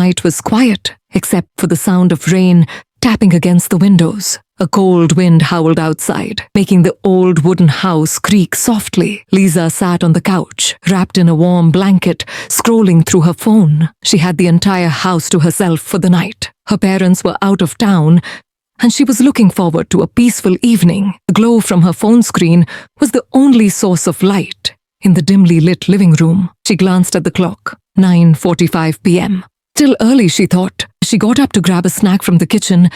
night was quiet, except for the sound of rain tapping against the windows. A cold wind howled outside, making the old wooden house creak softly. Lisa sat on the couch, wrapped in a warm blanket, scrolling through her phone. She had the entire house to herself for the night. Her parents were out of town, and she was looking forward to a peaceful evening. The glow from her phone screen was the only source of light in the dimly lit living room. She glanced at the clock. 9:45 p.m. Still early, she thought. She got up to grab a snack from the kitchen.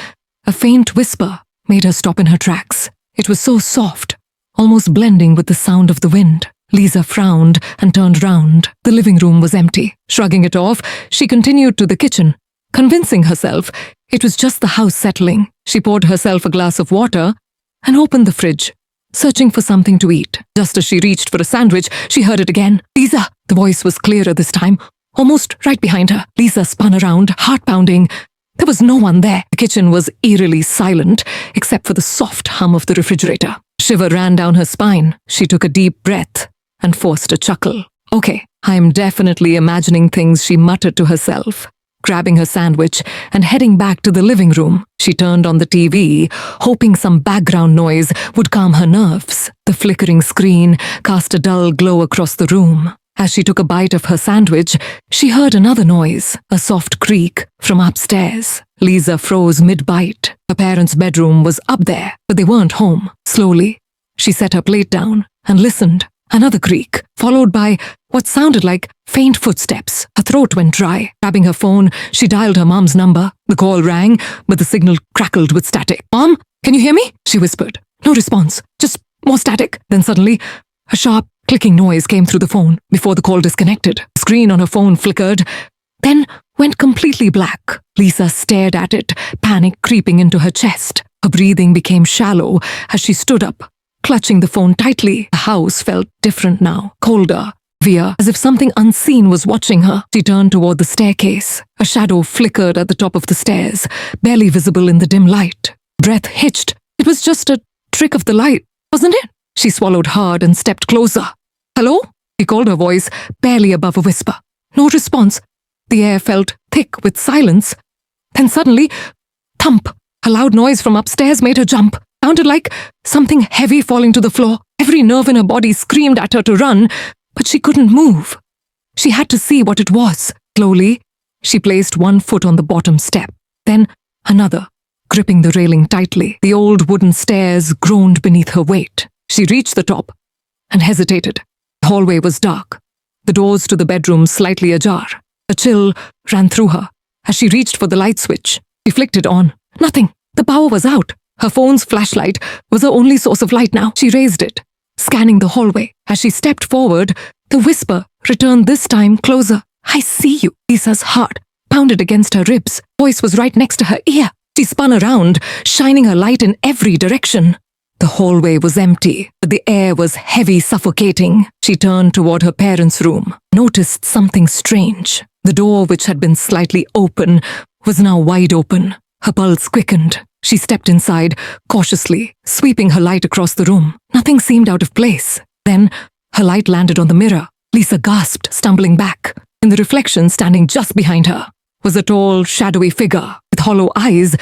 A faint whisper made her stop in her tracks. It was so soft, almost blending with the sound of the wind. Lisa frowned and turned round. The living room was empty. Shrugging it off, she continued to the kitchen, convincing herself it was just the house settling. She poured herself a glass of water and opened the fridge, searching for something to eat. Just as she reached for a sandwich, she heard it again. "Lisa!" The voice was clearer this time, almost right behind her. Lisa spun around, heart pounding. There was no one there. The kitchen was eerily silent, except for the soft hum of the refrigerator. A shiver ran down her spine. She took a deep breath and forced a chuckle. "Okay, I'm definitely imagining things," she muttered to herself. Grabbing her sandwich and heading back to the living room, she turned on the TV, hoping some background noise would calm her nerves. The flickering screen cast a dull glow across the room. As she took a bite of her sandwich, she heard another noise, a soft creak from upstairs. Lisa froze mid-bite. Her parents' bedroom was up there, but they weren't home. Slowly, she set her plate down and listened. Another creak, followed by what sounded like faint footsteps. Her throat went dry. Grabbing her phone, she dialed her mom's number. The call rang, but the signal crackled with static. "Mom, can you hear me?" she whispered. No response, just more static. Then suddenly, a sharp, clicking noise came through the phone before the call disconnected. The screen on her phone flickered, then went completely black. Lisa stared at it, panic creeping into her chest. Her breathing became shallow as she stood up, clutching the phone tightly. The house felt different now, colder, heavier, as if something unseen was watching her. She turned toward the staircase. A shadow flickered at the top of the stairs, barely visible in the dim light. Breath hitched. It was just a trick of the light, wasn't it? She swallowed hard and stepped closer. "Hello?" She called, her voice barely above a whisper. No response. The air felt thick with silence. Then suddenly, thump! A loud noise from upstairs made her jump. Sounded like something heavy falling to the floor. Every nerve in her body screamed at her to run, but she couldn't move. She had to see what it was. Slowly, she placed one foot on the bottom step, then another, gripping the railing tightly. The old wooden stairs groaned beneath her weight. She reached the top and hesitated. The hallway was dark, the doors to the bedrooms slightly ajar. A chill ran through her as she reached for the light switch. She flicked it on. Nothing. The power was out. Her phone's flashlight was her only source of light now. She raised it, scanning the hallway. As she stepped forward, the whisper returned, this time closer. "I see you." Lisa's heart pounded against her ribs. Voice was right next to her ear. She spun around, shining her light in every direction. The hallway was empty, but the air was heavy, suffocating. She turned toward her parents' room, noticed something strange. The door, which had been slightly open, was now wide open. Her pulse quickened. She stepped inside, cautiously, sweeping her light across the room. Nothing seemed out of place. Then, her light landed on the mirror. Lisa gasped, stumbling back. In the reflection, standing just behind her, was a tall, shadowy figure with hollow eyes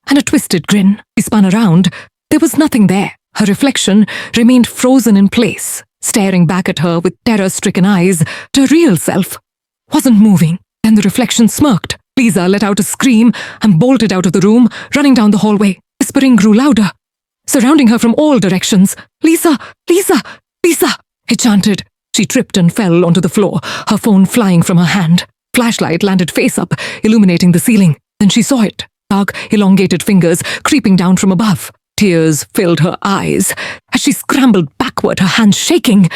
and a twisted grin. She spun around. There was nothing there. Her reflection remained frozen in place, staring back at her with terror-stricken eyes. Her real self wasn't moving. Then the reflection smirked. Lisa let out a scream and bolted out of the room, running down the hallway. Whispering grew louder, surrounding her from all directions. "Lisa! Lisa! Lisa!" it chanted. She tripped and fell onto the floor, her phone flying from her hand. Flashlight landed face up, illuminating the ceiling. Then she saw it. Dark, elongated fingers creeping down from above. Tears filled her eyes. As she scrambled backward, her hands shaking,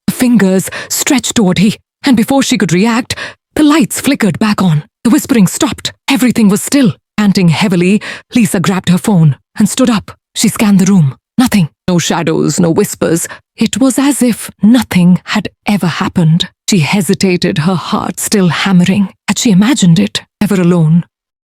the fingers stretched toward her, and before she could react, the lights flickered back on. The whispering stopped. Everything was still. Panting heavily, Lisa grabbed her phone and stood up. She scanned the room. Nothing. No shadows, no whispers. It was as if nothing had ever happened. She hesitated, her heart still hammering. Had she imagined it? Ever alone,